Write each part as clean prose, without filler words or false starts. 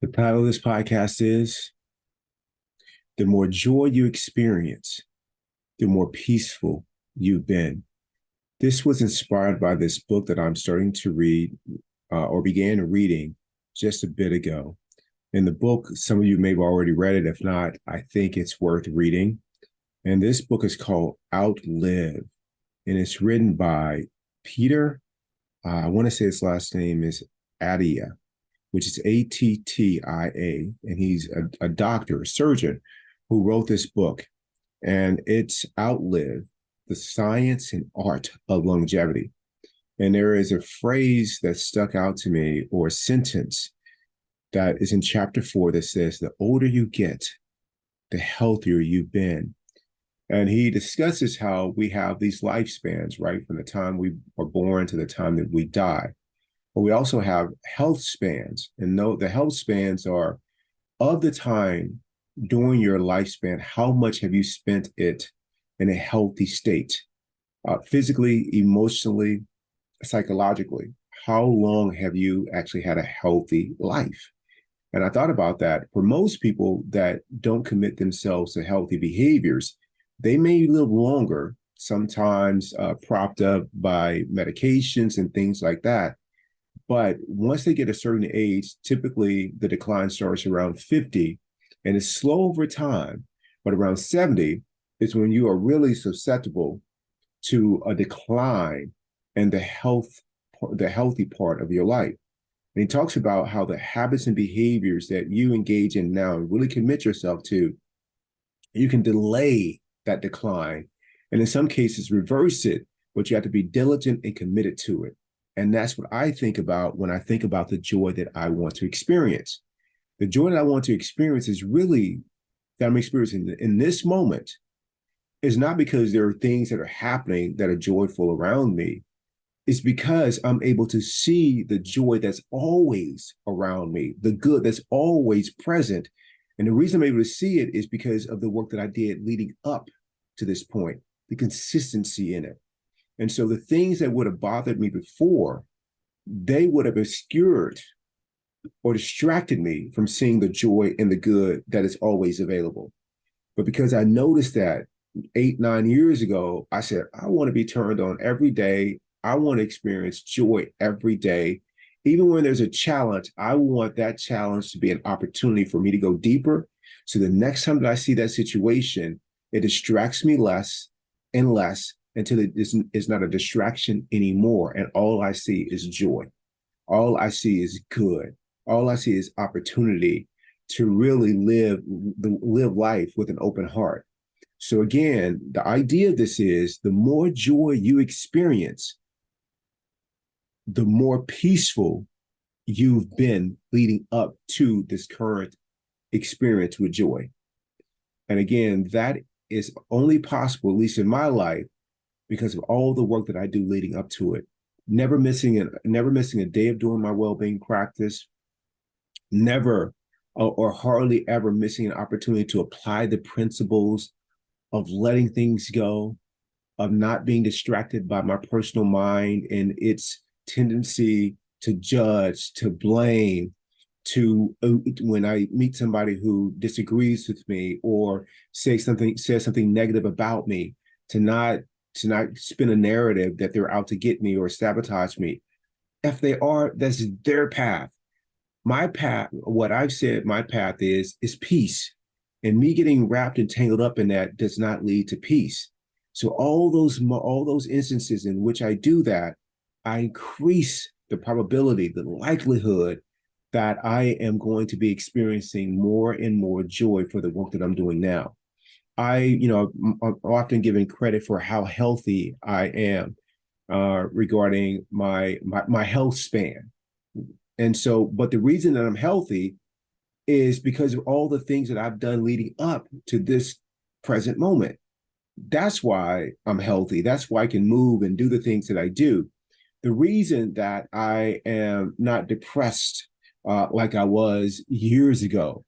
The title of this podcast is The More Joy You Experience, the More Peaceful You've Been. This was inspired by this book that I'm starting to read or began reading just a bit ago. In the book, some of you may have already read it. If not, I think it's worth reading. And this book is called Outlive, and it's written by Peter. I want to say his last name is Attia, which is Attia, and he's a doctor, a surgeon, who wrote this book. And it's Outlive, the Science and Art of Longevity. And there is a phrase that stuck out to me, or a sentence that is in chapter 4 that says, the older you get, the healthier you've been. And he discusses how we have these lifespans, right, from the time we are born to the time that we die. But we also have health spans, and the health spans are of the time during your lifespan, how much have you spent it in a healthy state, physically, emotionally, psychologically? How long have you actually had a healthy life? And I thought about that. For most people that don't commit themselves to healthy behaviors, they may live longer, sometimes propped up by medications and things like that. But once they get a certain age, typically the decline starts around 50, and it's slow over time. But around 70 is when you are really susceptible to a decline in the healthy part of your life. And he talks about how the habits and behaviors that you engage in now and really commit yourself to, you can delay that decline, and in some cases reverse it, but you have to be diligent and committed to it. And that's what I think about when I think about the joy that I want to experience. The joy that I want to experience is really that I'm experiencing in this moment is not because there are things that are happening that are joyful around me. It's because I'm able to see the joy that's always around me, the good that's always present. And the reason I'm able to see it is because of the work that I did leading up to this point, the consistency in it. And so the things that would have bothered me before, they would have obscured or distracted me from seeing the joy and the good that is always available. But because I noticed that 8, 9 years ago, I said, I want to be turned on every day. I want to experience joy every day. Even when there's a challenge, I want that challenge to be an opportunity for me to go deeper. So the next time that I see that situation, it distracts me less and less until it is not a distraction anymore. And all I see is joy. All I see is good. All I see is opportunity to really live life with an open heart. So again, the idea of this is the more joy you experience, the more peaceful you've been leading up to this current experience with joy. And again, that is only possible, at least in my life, because of all the work that I do leading up to it. Never missing a day of doing my well-being practice, never or hardly ever missing an opportunity to apply the principles of letting things go, of not being distracted by my personal mind and its tendency to judge, to blame, to when I meet somebody who disagrees with me or says something negative about me, to not spin a narrative that they're out to get me or sabotage me. If they are, that's their path. My path, what I've said, my path is peace. And me getting wrapped and tangled up in that does not lead to peace. So all those instances in which I do that, I increase the probability, the likelihood that I am going to be experiencing more and more joy for the work that I'm doing now. I'm often given credit for how healthy I am regarding my health span. And so, but the reason that I'm healthy is because of all the things that I've done leading up to this present moment. That's why I'm healthy. That's why I can move and do the things that I do. The reason that I am not depressed like I was years ago,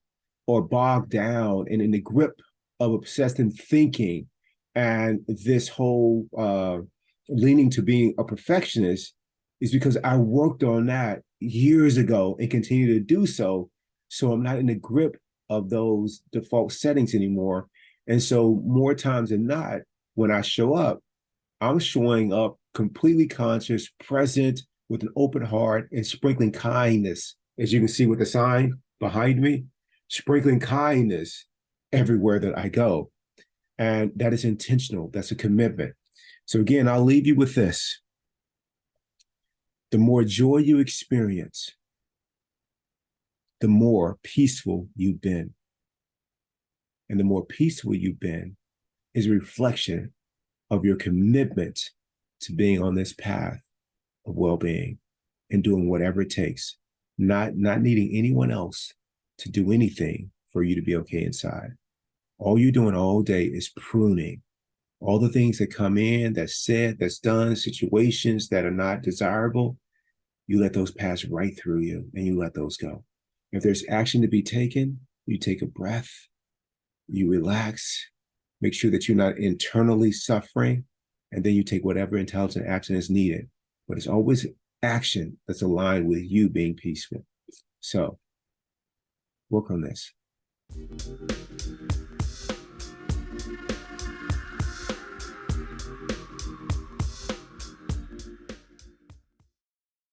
or bogged down and in the grip of obsessive thinking and this whole leaning to being a perfectionist, is because I worked on that years ago and continue to do so So I'm not in the grip of those default settings anymore. And so more times than not, when I show up, I'm showing up completely conscious, present, with an open heart, and sprinkling kindness. As you can see with the sign behind me, sprinkling kindness everywhere that I go. And that is intentional. That's a commitment. So again, I'll leave you with this. The more joy you experience, the more peaceful you've been. And the more peaceful you've been is a reflection of your commitment to being on this path of well-being and doing whatever it takes, not needing anyone else to do anything for you to be okay inside. All you're doing all day is pruning all the things that come in, that's said, that's done, situations that are not desirable. You let those pass right through you and you let those go. If there's action to be taken, you take a breath, you relax, make sure that you're not internally suffering, and then you take whatever intelligent action is needed. But it's always action that's aligned with you being peaceful. So work on this.